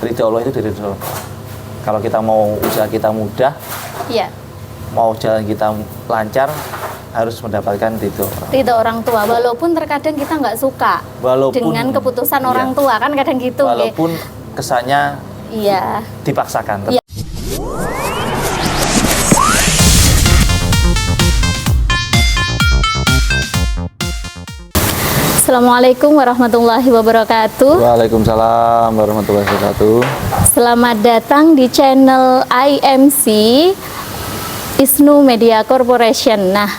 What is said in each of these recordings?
Ridho Allah itu dari ridho. Kalau kita mau usaha kita mudah, Iya. mau jalan kita lancar, harus mendapatkan ridho. Ridho orang tua, walaupun terkadang kita nggak suka Walaupun dengan keputusan orang tua, kan kadang gitu. Walaupun kesannya Iya. dipaksakan. Iya. Assalamualaikum warahmatullahi wabarakatuh. Waalaikumsalam warahmatullahi wabarakatuh. Selamat datang di channel IMC Isnu Media Corporation. Nah,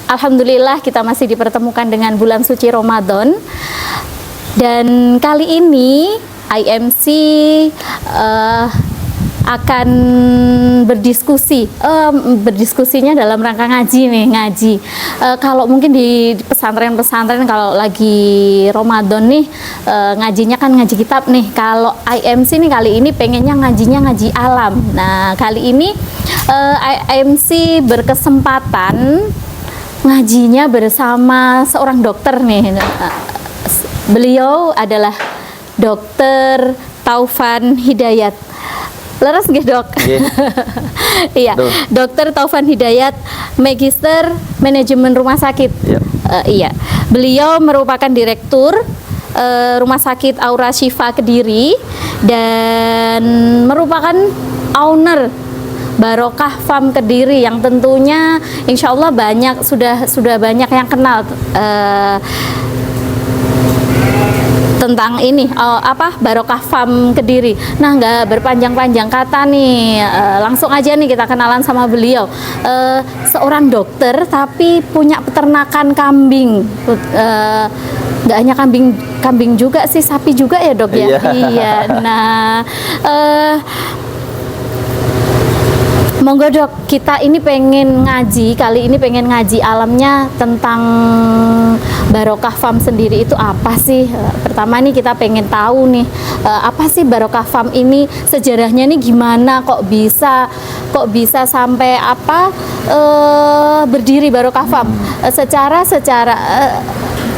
alhamdulillah kita masih dipertemukan dengan bulan suci Ramadan. Dan kali ini IMC akan berdiskusinya dalam rangka ngaji nih, ngaji. Kalau mungkin di pesantren-pesantren kalau lagi Ramadan nih, ngajinya kan ngaji kitab nih. Kalau IMC nih kali ini pengennya ngajinya ngaji alam. Nah, kali ini IMC berkesempatan ngajinya bersama seorang dokter nih. Beliau adalah Dokter Taufan Hidayat. Leres nggih, Dok? Iya. Dokter Taufan Hidayat, Magister Manajemen Rumah Sakit. Iya. Beliau merupakan direktur Rumah Sakit Aura Shifa Kediri dan merupakan owner Barokah Farm Kediri yang tentunya insya Allah banyak sudah banyak yang kenal tentang ini Barokah Farm Kediri. Nah, nggak berpanjang-panjang kata nih, langsung aja nih kita kenalan sama beliau. Seorang dokter tapi punya peternakan kambing. Nggak hanya kambing juga sih, sapi juga ya, Dok ya. Iya. Nah, monggo, Dok, kita ini kali ini pengen ngaji alamnya tentang Barokah Farm sendiri itu apa sih? Pertama nih kita pengen tahu nih, apa sih Barokah Farm ini, sejarahnya nih gimana, kok bisa sampai berdiri Barokah Farm? Secara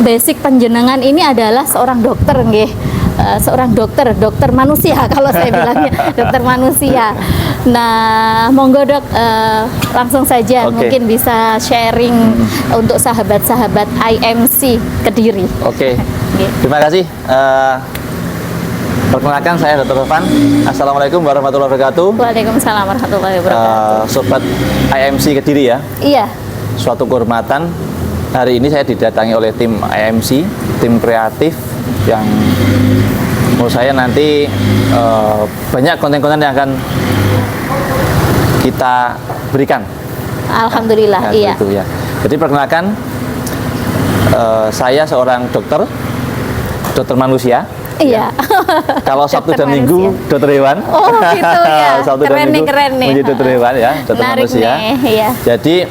basic penjenengan ini adalah seorang dokter nggih. Seorang dokter manusia kalau saya bilangnya, dokter manusia. Nah, monggo, Dok, langsung saja mungkin bisa sharing untuk sahabat-sahabat IMC Kediri. Oke. Terima kasih. Perkenalkan, saya Dr. Taufan. Assalamualaikum warahmatullahi wabarakatuh. Waalaikumsalam warahmatullahi wabarakatuh. Sobat IMC Kediri ya. Iya. Suatu kehormatan. Hari ini saya didatangi oleh tim IMC, tim kreatif yang menurut saya nanti banyak konten-konten yang akan kita berikan. Alhamdulillah, iya. Gitu, ya. Jadi perkenalkan, saya seorang dokter manusia. Iya. Kalau Sabtu dan Minggu dokter hewan. Oh, gitu ya. Sabtu dan Minggu menjadi dokter hewan ya, dokter manusia. Iya. Jadi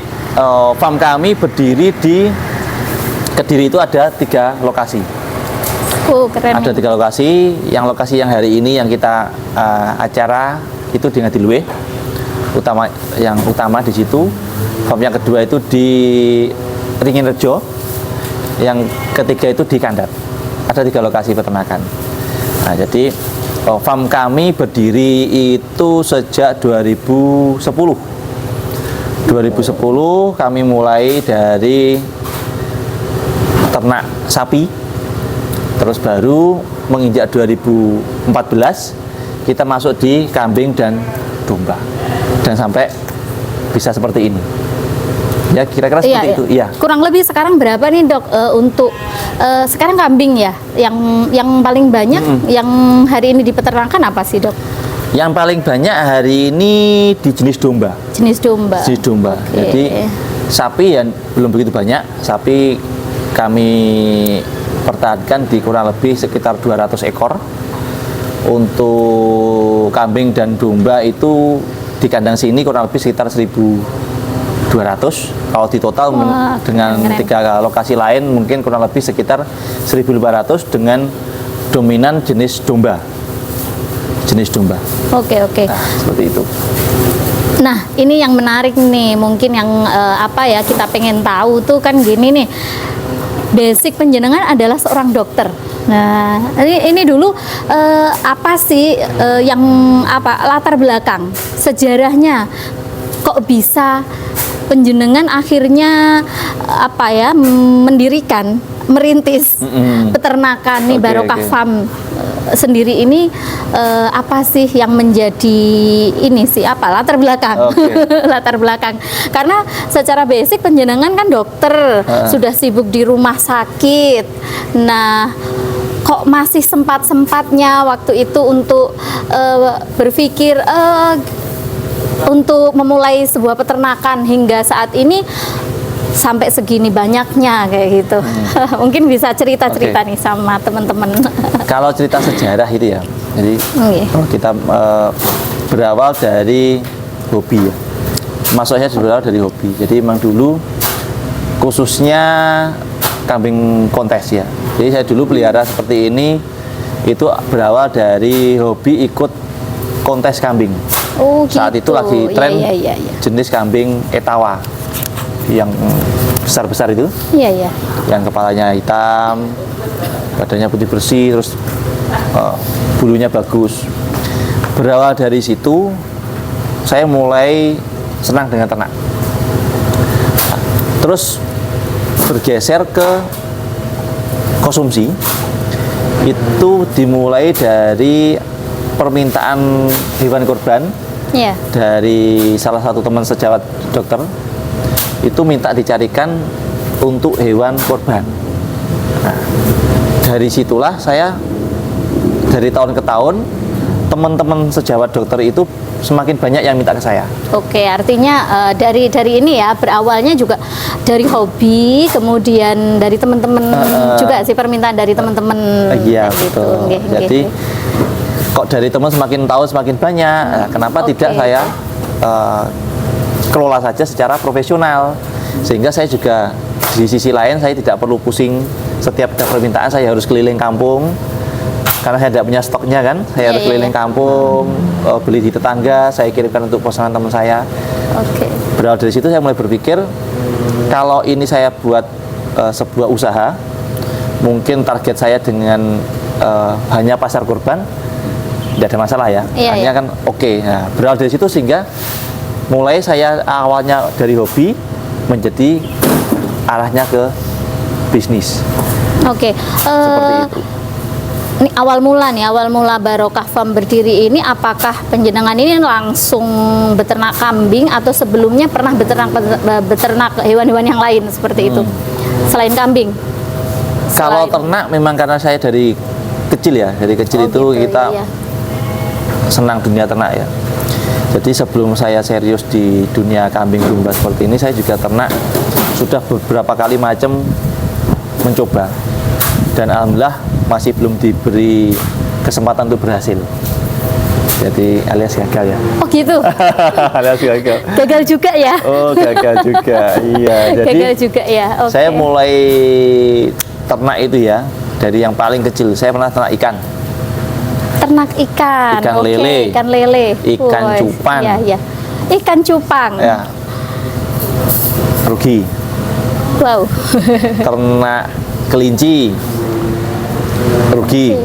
farm kami berdiri di Kediri itu ada 3 lokasi. Keren. Ada 3 lokasi. Yang lokasi yang hari ini yang kita acara itu di Ngadiluwe. Yang utama di situ. Farm yang kedua itu di Ringinrejo. Yang ketiga itu di Kandat. Ada 3 lokasi peternakan. Nah, jadi farm kami berdiri itu sejak 2010. 2010 kami mulai dari ternak sapi, terus baru menginjak 2014 kita masuk di kambing dan domba, dan sampai bisa seperti ini ya, kira-kira seperti itu. Iya. Kurang lebih sekarang berapa nih, Dok, untuk sekarang kambing ya yang paling banyak yang hari ini di peternakan apa sih, Dok? Yang paling banyak hari ini di jenis domba. Jenis domba. Jadi sapi yang belum begitu banyak. Sapi kami pertahankan di kurang lebih sekitar 200 ekor. Untuk kambing dan domba itu di kandang sini kurang lebih sekitar 1.200. Kalau di total dengan keren. 3 lokasi lain mungkin kurang lebih sekitar 1.500 dengan dominan jenis domba. Oke. Nah, seperti itu. Nah, ini yang menarik nih, mungkin yang kita pengen tahu tuh kan gini nih. Basic penjenengan adalah seorang dokter. Nah, ini dulu apa sih yang latar belakang sejarahnya kok bisa penjenengan akhirnya merintis peternakan nih Barokah Farm sendiri ini, apa sih yang menjadi latar belakang latar belakang, karena secara basic penjenengan kan dokter, sudah sibuk di rumah sakit. Nah, kok masih sempat-sempatnya waktu itu untuk berpikir untuk memulai sebuah peternakan hingga saat ini sampai segini banyaknya kayak gitu. Mungkin bisa cerita-cerita nih sama teman-teman. Kalau cerita sejarah itu ya, jadi kalau kita berawal dari hobi ya, masuknya berawal dari hobi. Jadi memang dulu khususnya kambing kontes ya. Jadi saya dulu pelihara seperti ini itu berawal dari hobi ikut kontes kambing. Saat itu lagi tren jenis kambing Etawa yang besar-besar itu, yang kepalanya hitam, badannya putih bersih, terus bulunya bagus. Berawal dari situ saya mulai senang dengan ternak. Terus bergeser ke konsumsi, itu dimulai dari permintaan hewan kurban dari salah satu teman sejawat dokter, itu minta dicarikan untuk hewan kurban. Nah, dari situlah saya dari tahun ke tahun, teman-teman sejawat dokter itu semakin banyak yang minta ke saya. Oke, artinya dari ini ya, berawalnya juga dari hobi, kemudian dari teman-teman juga sih, permintaan dari teman-teman. Iya, betul. Jadi kok dari teman semakin tahu semakin banyak. Nah, kenapa tidak saya kelola saja secara profesional, sehingga saya juga di sisi lain saya tidak perlu pusing setiap ada permintaan saya harus keliling kampung. Karena saya tidak punya stoknya kan, saya harus keliling kampung, beli di tetangga, saya kirimkan untuk pesanan teman saya. Berawal dari situ saya mulai berpikir, kalau ini saya buat sebuah usaha, mungkin target saya dengan hanya pasar kurban, tidak ada masalah ya. Hanya kan Nah, berawal dari situ sehingga mulai saya awalnya dari hobi menjadi arahnya ke bisnis. Seperti itu. Ini awal mula Barokah Farm berdiri ini, apakah penjenengan ini langsung beternak kambing atau sebelumnya pernah beternak hewan-hewan yang lain seperti itu selain kambing? Kalau ternak memang karena saya dari kecil ya, kita senang dunia ternak ya. Jadi sebelum saya serius di dunia kambing domba seperti ini, saya juga ternak sudah beberapa kali macam mencoba, dan alhamdulillah masih belum diberi kesempatan untuk berhasil. Jadi alias gagal ya. Oh gitu. Alias gagal. Gagal juga ya. Oh, gagal juga. Iya. Jadi gagal juga ya. Saya mulai ternak itu ya dari yang paling kecil. Saya pernah ternak ikan. Ternak ikan. Ikan lele. Ikan lele. Ikan cupang. Iya. Ikan cupang. Ya. Rugi. Wow. Ternak kelinci. Rugi.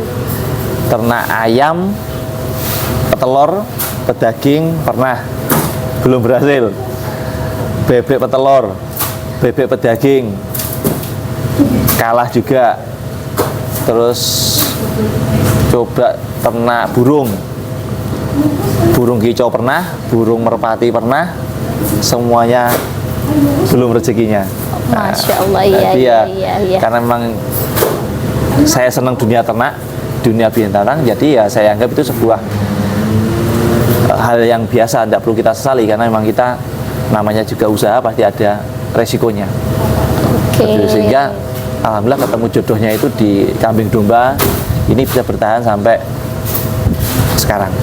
Ternak ayam, petelur, pedaging pernah, belum berhasil. Bebek petelur, bebek pedaging kalah juga. Terus coba ternak burung kicau pernah, burung merpati pernah, semuanya belum rezekinya. Masya Allah. Iya. Karena memang saya senang dunia ternak, dunia binatang, jadi ya saya anggap itu sebuah hal yang biasa, tidak perlu kita sesali, karena memang kita namanya juga usaha, pasti ada resikonya. Sehingga alhamdulillah ketemu jodohnya itu di kambing domba, ini bisa bertahan sampai sekarang.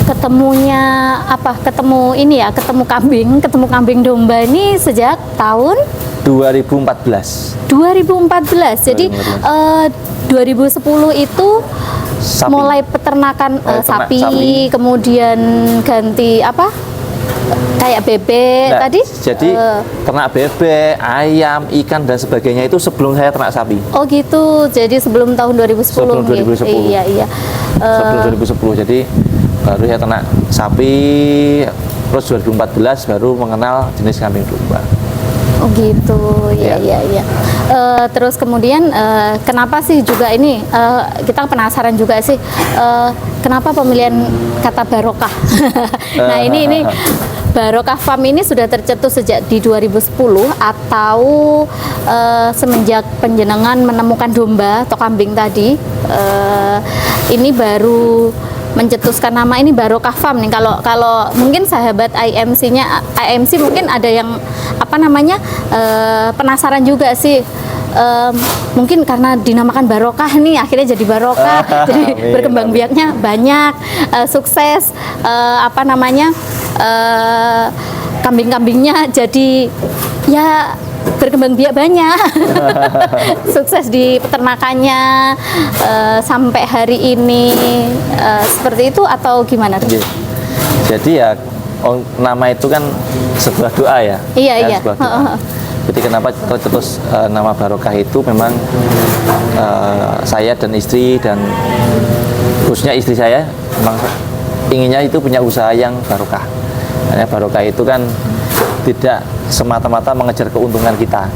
Ketemu kambing domba ini sejak tahun 2014. Jadi 2010 itu mulai peternakan sapi, kemudian ganti Kayak bebek Nah, tadi? jadi ternak bebek, ayam, ikan dan sebagainya itu sebelum saya ternak sapi. Oh gitu, jadi sebelum tahun 2010. Sebelum 2010. Iya, iya. Sebelum 2010. Jadi baru saya ternak sapi, terus 2014 baru mengenal jenis kambing domba. Oh gitu, ya, Ya. ya. Terus kemudian kenapa sih juga ini kita penasaran juga sih kenapa pemilihan kata barokah? Nah ini Barokah Farm ini sudah tercetus sejak di 2010 atau semenjak penjenengan menemukan domba atau kambing tadi ini baru mencetuskan nama ini Barokah Farm nih. Kalau mungkin sahabat IMC mungkin ada yang apa namanya penasaran juga sih. Mungkin karena dinamakan barokah nih akhirnya jadi barokah jadi berkembang biaknya banyak, sukses, apa namanya kambing-kambingnya jadi ya berkembang biak banyak. Sukses di peternakannya sampai hari ini, seperti itu atau gimana? Jadi ya nama itu kan sebuah doa ya. Iya, kan, iya. Sebuah doa. Jadi kenapa tercetus nama barokah itu memang saya dan istri dan khususnya istri saya memang inginnya itu punya usaha yang barokah. Karena barokah itu kan tidak semata-mata mengejar keuntungan kita,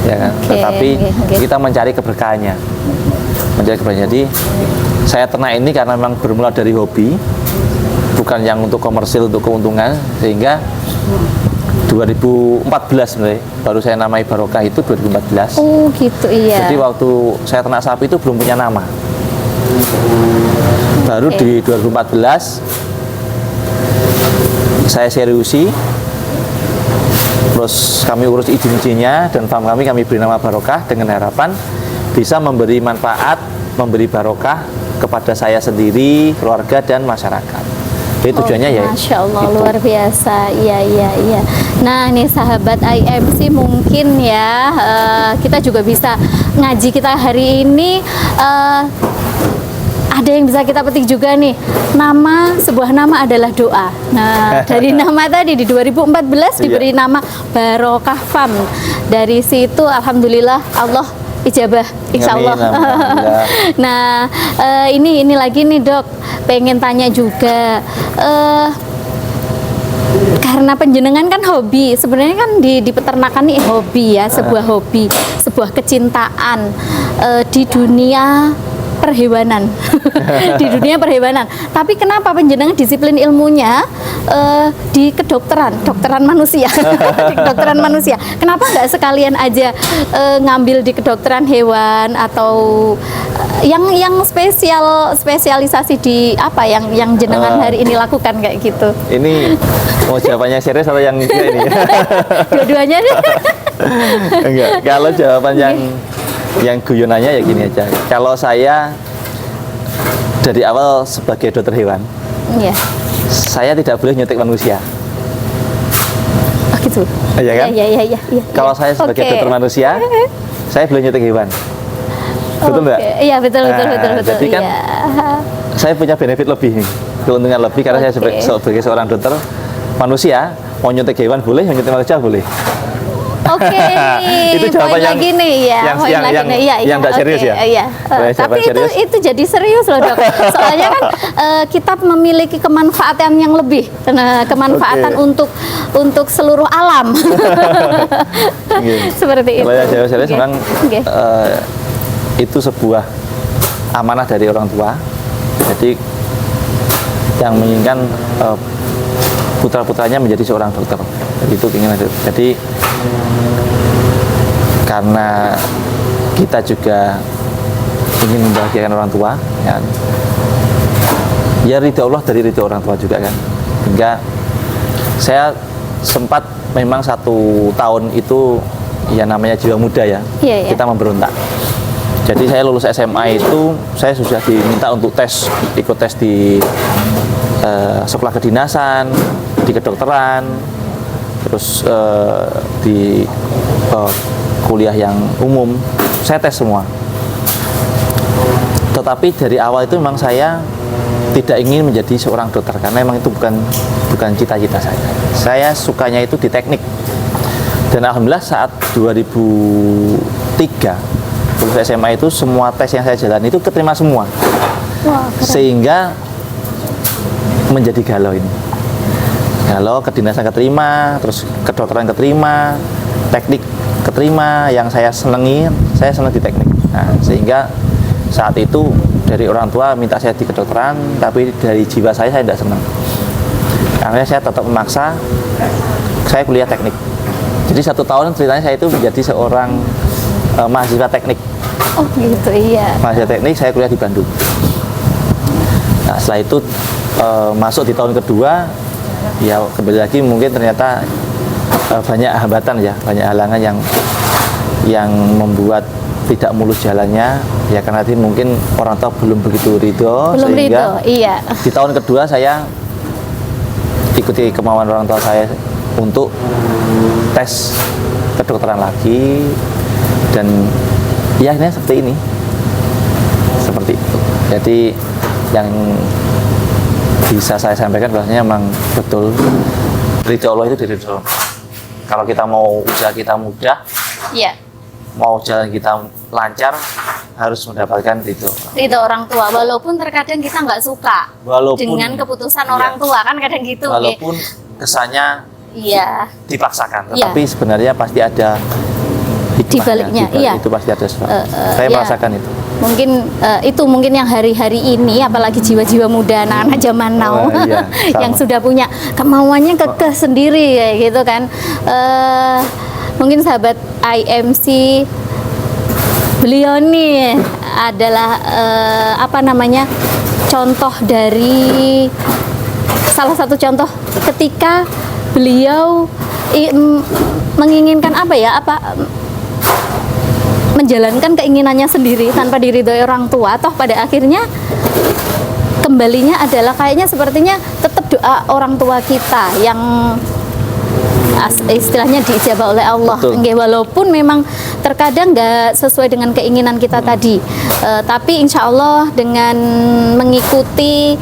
ya kan? Tetapi kita mencari keberkahannya. Mencari keberkahan. Jadi saya ternak ini karena memang bermula dari hobi, bukan yang untuk komersil untuk keuntungan, sehingga 2014 sebenarnya baru saya namai barokah itu 2014. Oh gitu, iya. Jadi waktu saya ternak sapi itu belum punya nama. Baru di 2014 saya seriusi, terus kami urus izin-izinnya dan farm kami beri nama barokah dengan harapan bisa memberi manfaat, memberi barokah kepada saya sendiri, keluarga dan masyarakat. Jadi tujuannya ya. Masya Allah, itu. luar biasa. Iya. Nah, nih sahabat IMC mungkin ya kita juga bisa ngaji kita hari ini. Ada yang bisa kita petik juga nih. Sebuah nama adalah doa. Nah, dari nama tadi di 2014 diberi nama Barokah Farm. Dari situ alhamdulillah Allah ijabah, insya Allah. Nah, ini lagi nih Dok, pengen tanya juga. Karena penjenengan kan hobi, sebenarnya kan di peternakan nih hobi ya, sebuah hobi, sebuah kecintaan di dunia perhewanan. Di dunia perhewanan. Tapi kenapa penjenengan disiplin ilmunya di kedokteran manusia? Di kedokteran manusia. Kenapa nggak sekalian aja ngambil di kedokteran hewan atau yang spesialisasi di apa yang jenengan hari ini lakukan kayak gitu? Ini mau jawabannya serius atau yang ini? Dua-duanya deh. Enggak. Kalau jawaban yang guyonannya ya gini aja. Kalau saya dari awal sebagai dokter hewan, Iya. saya tidak boleh nyuntik manusia. Oh gitu. Iya kan? Iya. Kalau saya sebagai Oke. dokter manusia, saya boleh nyuntik hewan. Betul nggak? Oke. Iya betul. Jadi kan Iya. saya punya benefit lebih, keuntungan lebih karena saya sebagai seorang dokter manusia, mau nyuntik hewan boleh, mau nyuntik manusia boleh. Oke, Itu jawaban poin lagi nih ya, yang nggak serius ya. Iya. Tapi serius. itu jadi serius loh Dok. Soalnya kan kita memiliki kemanfaatan yang lebih, kemanfaatan untuk seluruh alam. Seperti itu. Kalau yang jawab serius memang itu sebuah amanah dari orang tua. Jadi yang menginginkan putra-putranya menjadi seorang dokter. Jadi itu keinginan. Jadi karena kita juga ingin membahagiakan orang tua, kan? Ya ridho Allah dari ridho orang tua juga kan. Hingga saya sempat memang 1 tahun itu ya namanya jiwa muda ya, Iya. kita memberontak. Jadi saya lulus SMA itu saya sudah diminta untuk ikut tes di sekolah kedinasan, di kedokteran, terus di kuliah yang umum, saya tes semua. Tetapi dari awal itu memang saya tidak ingin menjadi seorang dokter karena memang itu bukan cita-cita saya. Saya sukanya itu di teknik. Dan alhamdulillah saat 2003 lulus SMA itu semua tes yang saya jalani itu keterima semua. Wah, keren. Sehingga menjadi galau ini. Galau, kedinasan keterima, terus kedokteran keterima, teknik keterima, yang saya senang di teknik. Nah, sehingga saat itu dari orang tua minta saya di kedokteran, tapi dari jiwa saya tidak senang. Akhirnya saya tetap memaksa, saya kuliah teknik. Jadi 1 tahun ceritanya saya itu menjadi seorang mahasiswa teknik. Oh gitu, iya. Mahasiswa teknik, saya kuliah di Bandung. Nah, setelah itu masuk di tahun kedua, ya kembali lagi mungkin ternyata banyak hambatan ya, banyak halangan yang membuat tidak mulus jalannya, ya karena itu mungkin orang tua belum begitu ridho, sehingga iya. di tahun kedua saya ikuti kemauan orang tua saya untuk tes kedokteran lagi, dan ya akhirnya seperti itu. Jadi yang bisa saya sampaikan bahwasanya memang betul ridho Allah itu dari ridho. Kalau kita mau usaha kita mudah, Iya. mau jalan kita lancar, harus mendapatkan ridho orang tua, walaupun terkadang kita nggak suka dengan keputusan orang tua, kan kadang gitu. Walaupun kesannya iya, dipaksakan, tetapi sebenarnya pasti ada di baliknya. Iya, itu pasti ada sesuatu. Saya merasakan itu. Mungkin yang hari-hari ini, apalagi jiwa-jiwa muda anak-anak zaman now yang sudah punya kemauannya kekeh sendiri ya gitu kan. Mungkin sahabat IMC, beliau nih adalah contoh dari salah satu contoh ketika beliau menginginkan menjalankan keinginannya sendiri tanpa diridhoi orang tua, toh pada akhirnya kembalinya adalah kayaknya sepertinya tetap doa orang tua kita yang istilahnya diijabah oleh Allah. Walaupun memang terkadang nggak sesuai dengan keinginan kita tadi, tapi insya Allah dengan mengikuti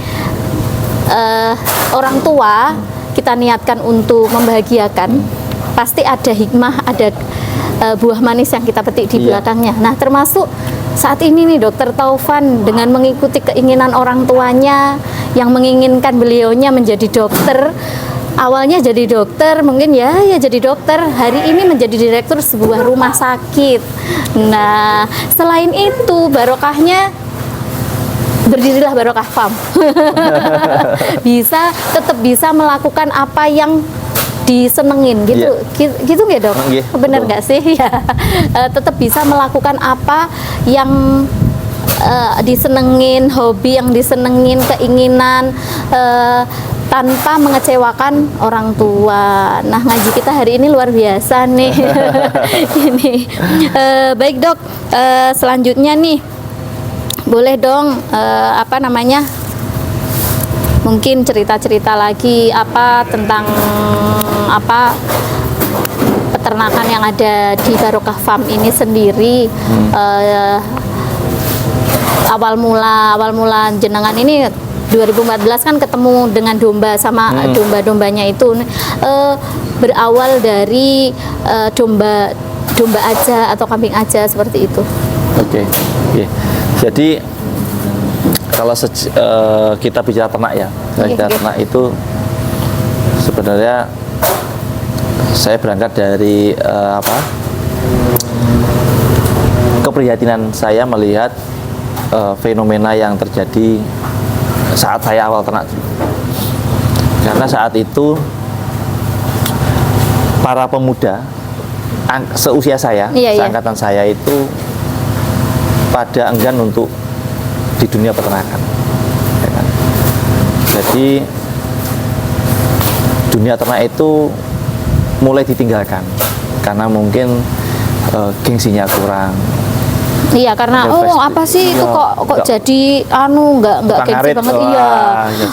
orang tua, kita niatkan untuk membahagiakan, pasti ada hikmah, ada buah manis yang kita petik di belakangnya. Nah, termasuk saat ini nih Dokter Taufan dengan mengikuti keinginan orang tuanya yang menginginkan beliaunya menjadi dokter. Awalnya jadi dokter, mungkin ya jadi dokter, hari ini menjadi direktur sebuah rumah sakit. Nah, selain itu barokahnya, berdirilah Barokah Farm. Tetap bisa melakukan apa yang disenengin gitu nggak dok? Bener nggak sih? Ya, tetap bisa melakukan apa yang disenengin, hobi yang disenengin, keinginan, tanpa mengecewakan orang tua. Nah, ngaji kita hari ini luar biasa nih. Ini baik dok, selanjutnya nih boleh dong mungkin cerita-cerita lagi tentang peternakan yang ada di Barokah Farm ini sendiri. Awal mula jenengan ini 2014 kan ketemu dengan domba sama domba-dombanya itu, berawal dari domba aja atau kambing aja seperti itu. Oke. Jadi kalau kita bicara ternak ya, ternak itu sebenarnya saya berangkat dari keprihatinan saya melihat fenomena yang terjadi saat saya awal ternak. Karena saat itu para pemuda seusia saya, seangkatan saya itu pada enggan untuk di dunia peternakan, ya kan? Jadi dunia ternak itu mulai ditinggalkan karena mungkin gengsinya kurang. Iya, karena apa sih itu kok jadi nggak gengsi banget,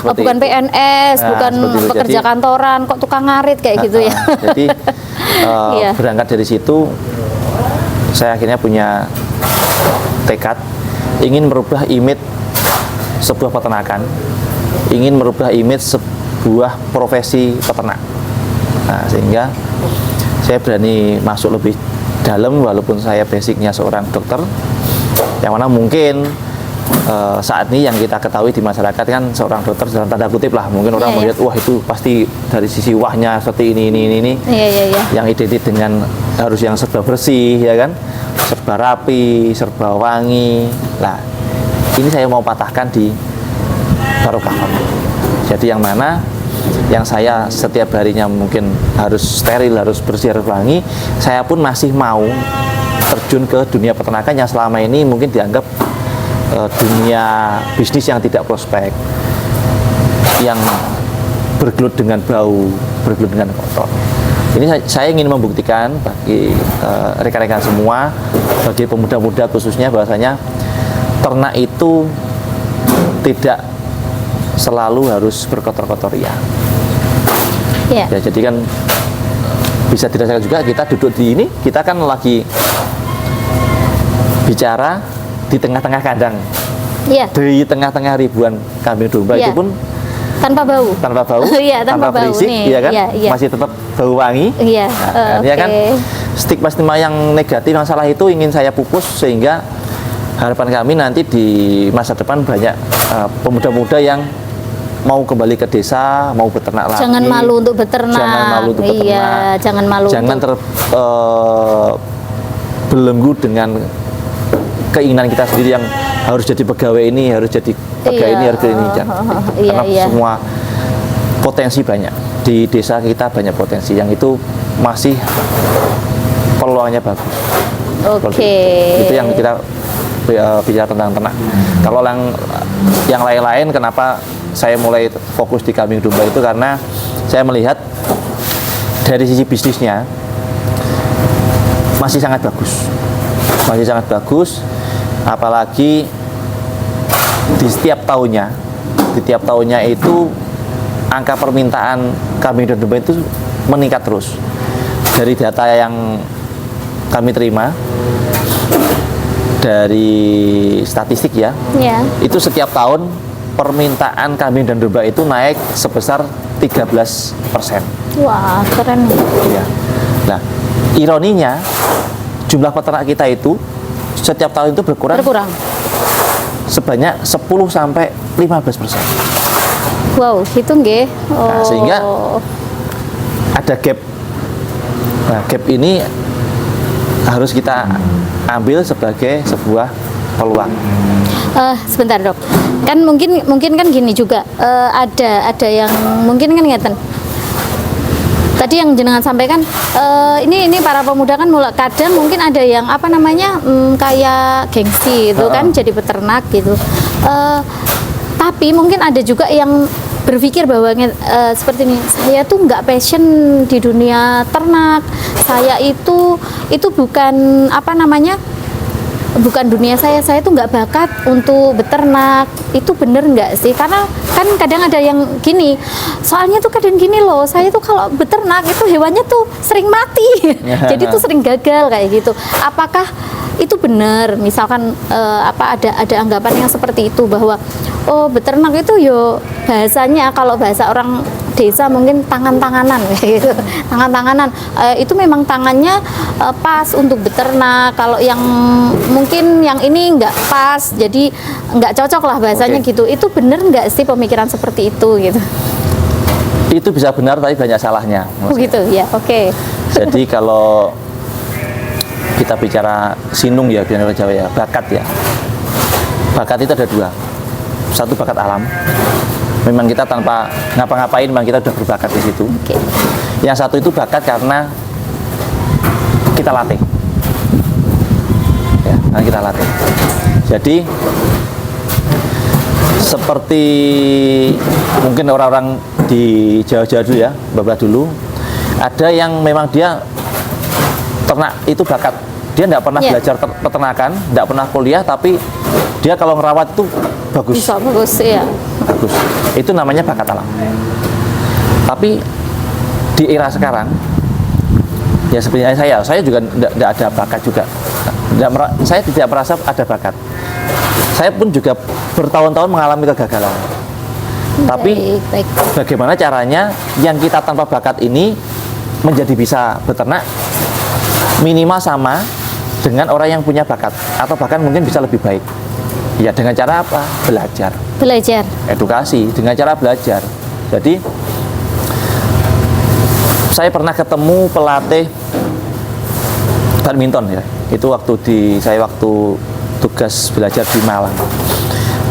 bukan PNS, bukan pekerja kantoran, kok tukang ngarit kayak gitu ya. Jadi berangkat dari situ saya akhirnya punya tekad ingin merubah image sebuah peternakan ingin merubah image sebuah profesi peternak. Nah, sehingga saya berani masuk lebih dalam walaupun saya basicnya seorang dokter, yang mana mungkin saat ini yang kita ketahui di masyarakat kan seorang dokter dalam tanda kutip lah, mungkin orang melihat wah itu pasti dari sisi wahnya seperti ini yang identik dengan harus yang serba bersih ya kan, serba rapi, serba wangi. Nah ini saya mau patahkan di Barokah Farm. Jadi yang mana yang saya setiap harinya mungkin harus steril, harus bersih, harus wangi, saya pun masih mau terjun ke dunia peternakan yang selama ini mungkin dianggap dunia bisnis yang tidak prospek, yang bergelut dengan bau, bergelut dengan kotor. Ini saya ingin membuktikan bagi rekan-rekan semua, bagi pemuda-muda khususnya, bahwasanya ternak itu tidak selalu harus berkotor-kotor ya. Ya, jadi kan bisa dirasakan juga kita duduk di ini, kita kan lagi bicara di tengah-tengah kandang, di tengah-tengah ribuan kambing domba itu pun tanpa bau, tanpa berisik, ya kan, masih tetap bau wangi. Nah, ya kan, stigma-stigma yang negatif masalah itu ingin saya pupus sehingga harapan kami nanti di masa depan banyak pemuda-pemuda yang mau kembali ke desa, mau beternak lagi. Jangan malu untuk beternak. Jangan malu untuk beternak. Iya, jangan malu. Jangan terbelenggu dengan keinginan kita sendiri yang harus jadi pegawai ini, harus jadi pegawai ini, harus jadi ini. Karena semua potensi banyak. Di desa kita banyak potensi yang itu masih peluangnya bagus. Itu yang kita bicara tentang ternak. Kalau yang lain-lain, kenapa saya mulai fokus di kambing domba itu karena saya melihat dari sisi bisnisnya masih sangat bagus, apalagi di setiap tahunnya itu angka permintaan kambing dan domba itu meningkat terus. Dari data yang kami terima dari statistik ya, itu setiap tahun permintaan kambing dan domba itu naik sebesar 13%. Wah, keren. Ya. Nah, ironinya jumlah peternak kita itu setiap tahun itu berkurang sebanyak 10-15%. Wow, itu nggih. Nah, sehingga ada gap. Nah, gap ini harus kita ambil sebagai sebuah peluang. Sebentar dok, kan mungkin kan gini juga, ada yang mungkin kan ngeten. Tadi yang jenengan sampaikan, ini para pemuda kan kadang mungkin ada yang apa namanya kayak gengsi itu kan jadi peternak gitu. Tapi mungkin ada juga yang berpikir bahwa seperti ini, saya tuh nggak passion di dunia ternak, saya itu bukan apa namanya, bukan dunia saya tuh nggak bakat untuk beternak. Itu bener nggak sih? Karena kan kadang ada yang gini, soalnya tuh kadang gini loh, saya tuh kalau beternak itu hewannya tuh sering mati jadi tuh sering gagal kayak gitu. Apakah itu benar? Misalkan ada anggapan yang seperti itu bahwa beternak itu yo bahasanya, kalau bahasa orang desa mungkin tangan-tanganan gitu. Tangan-tanganan itu memang tangannya pas untuk beternak. Kalau yang mungkin yang ini nggak pas, jadi nggak cocok lah bahasanya gitu. Itu bener nggak sih pemikiran seperti itu gitu? Itu bisa benar tapi banyak salahnya. Gitu ya, Jadi kalau kita bicara sinung ya, biar orang Jawa ya, bakat ya. Bakat itu ada dua. Satu bakat alam. Memang kita tanpa ngapa-ngapain, memang kita udah berbakat di situ. Yang satu itu bakat karena kita latih. Ya, karena kita latih. Jadi seperti mungkin orang-orang di Jawa-Jawa dulu ya, beberapa dulu, ada yang memang dia ternak itu bakat. Dia tidak pernah belajar peternakan, tidak pernah kuliah, tapi dia kalau ngerawat itu bagus. Bisa bagus ya. Bagus. Itu namanya bakat alam. Tapi di era sekarang, ya seperti saya juga tidak ada bakat juga. Saya tidak merasa ada bakat. Saya pun juga bertahun-tahun mengalami kegagalan. Tapi Baik. bagaimana caranya yang kita tanpa bakat ini menjadi bisa beternak minimal sama dengan orang yang punya bakat, atau bahkan mungkin bisa lebih baik. Ya dengan cara apa? Belajar. Belajar. Edukasi dengan cara belajar. Jadi saya pernah ketemu pelatih badminton ya. Itu saya waktu tugas belajar di Malang.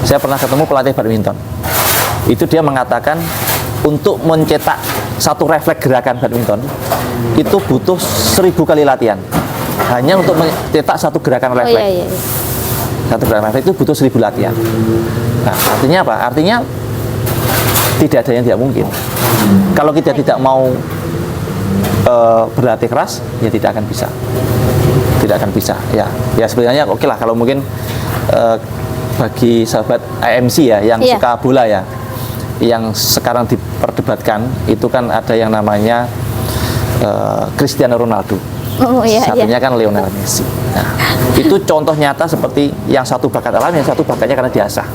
Saya pernah ketemu pelatih badminton. Itu dia mengatakan untuk mencetak satu refleks gerakan badminton itu butuh 1000 kali latihan. Hanya untuk mencetak satu gerakan refleks. Iya. Satu gerakan refleks itu butuh 1000 latihan. Nah, artinya apa? Artinya tidak ada yang tidak mungkin. Kalau kita tidak mau berlatih keras, ya tidak akan bisa. Tidak akan bisa. Ya sebenarnya oke lah kalau mungkin bagi sahabat IMC ya yang suka bola ya, yang sekarang diperdebatkan itu kan ada yang namanya Cristiano Ronaldo. Satunya kan Lionel Messi. Nah, itu contoh nyata seperti yang satu bakat alam, yang satu bakatnya karena diasah.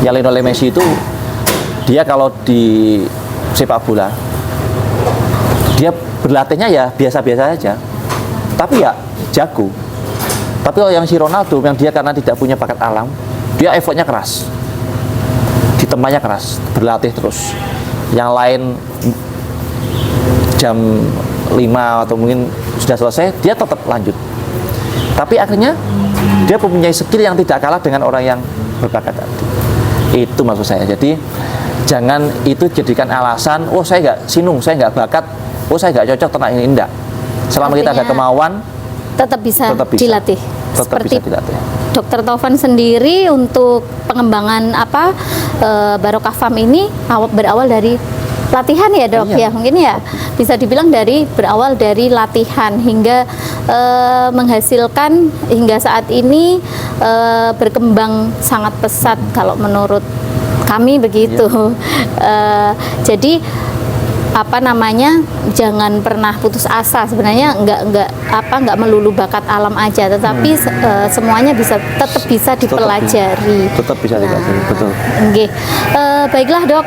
Yang Lionel Messi itu dia kalau di sepak bola dia berlatihnya ya biasa-biasa saja, tapi ya jago. Tapi kalau yang si Ronaldo, yang dia karena tidak punya bakat alam, dia effortnya keras, di tempatnya keras, berlatih terus. Yang lain jam 5 atau mungkin sudah selesai, dia tetap lanjut. Tapi akhirnya dia mempunyai skill yang tidak kalah dengan orang yang berbakat tadi. Itu maksud saya. Jadi jangan itu jadikan alasan, oh saya nggak sinung, saya nggak bakat, oh saya nggak cocok ternak ini. Enggak. Selama kita ada kemauan, tetap bisa dilatih. Tetap Seperti bisa dilatih. Dokter Taufan sendiri untuk pengembangan Barokah Farm ini berawal dari latihan ya dok, Iya. ya mungkin ya bisa dibilang berawal dari latihan hingga menghasilkan hingga saat ini berkembang sangat pesat kalau menurut kami begitu. Jadi jangan pernah putus asa. Sebenarnya nggak melulu bakat alam aja, tetapi semuanya tetap bisa dipelajari. Tetap bisa dipelajari, betul. Oke. Baiklah dok,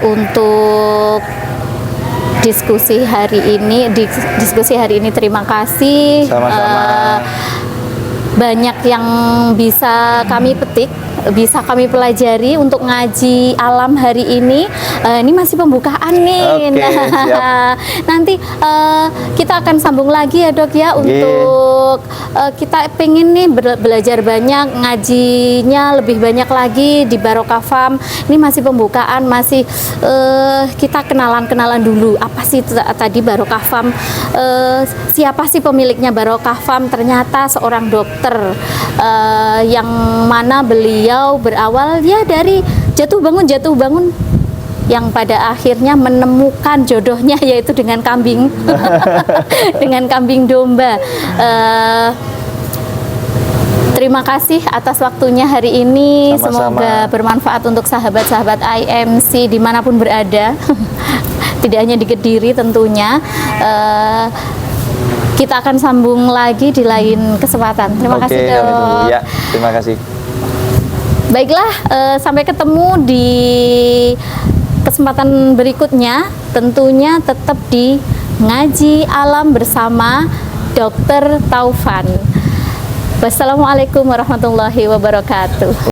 untuk diskusi hari ini terima kasih. Sama-sama. Banyak yang bisa kami petik, bisa kami pelajari untuk ngaji alam hari ini. Ini masih pembukaan nih. Oke, siap. Nanti kita akan sambung lagi ya dok ya, untuk kita pengen nih belajar banyak, ngajinya lebih banyak lagi di Barokah Farm. Ini masih pembukaan, masih kita kenalan dulu. Apa sih tadi Barokah Farm? Siapa sih pemiliknya Barokah Farm? Ternyata seorang dokter yang mana beliau berawal ya dari jatuh bangun yang pada akhirnya menemukan jodohnya yaitu dengan kambing dengan kambing domba. Terima kasih atas waktunya hari ini. Sama-sama. Semoga bermanfaat untuk sahabat-sahabat IMC dimanapun berada. Tidak hanya di Kediri tentunya. Kita akan sambung lagi di lain kesempatan. Terima kasih dok. Ya, terima kasih. Baiklah, sampai ketemu di kesempatan berikutnya. Tentunya tetap di Ngaji Alam bersama Dr. Taufan. Wassalamualaikum warahmatullahi wabarakatuh.